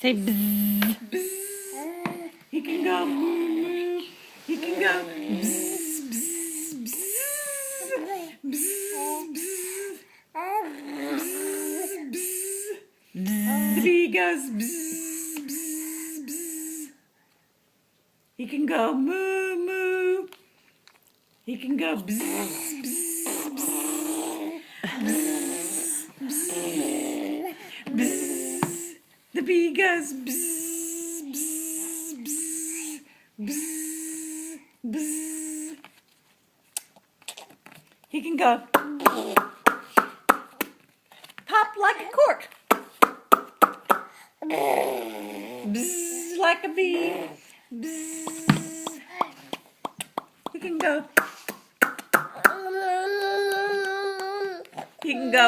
Say bzzz. Bzz. He can go moo moo. He can go bzz bzz bzz. Bzz bzz. Bzz bzz. The bee goes bzz bzz bzz. He can go moo moo. He can go bzz bzz bzz. Bzz bzz. Bzz. The bee goes bzz bzz bzz. Bzz bzz. He can go pop like a cork. Bzz like a bee. Bzz. He can go. He can go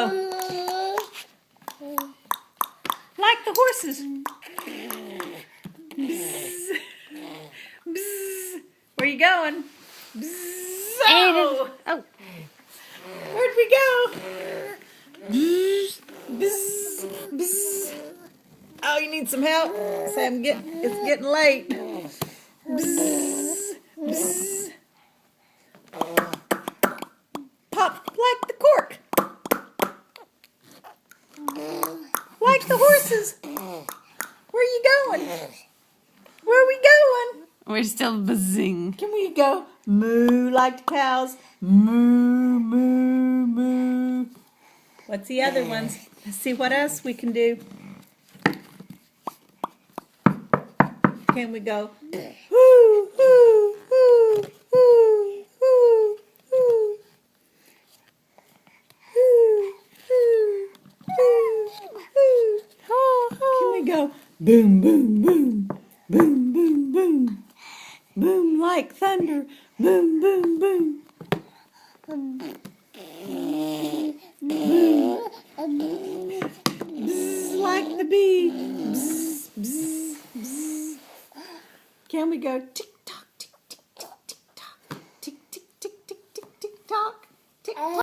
like the horses. Bzz. Bzz. Where you going? Bzz. Aiden. Oh. Where'd we go? Bzz. Bzz. Bzz. Oh, you need some help? Say it's getting late. Bzz. Bzz. Pop like the cork. Like the horses. Where are you going? Where are we going? We're still buzzing. Can we go moo like the cows? Moo, moo, moo. What's the other ones? Let's see what else we can do. Can we go hoo, hoo, hoo, hoo, hoo, hoo. Hoo, hoo, hoo, hoo. Can we go boom, boom, boom, boom, boom, boom, boom like thunder, boom, boom, boom, boom, bzz like the bee, bzz, bzz, bzz. Can we go tick,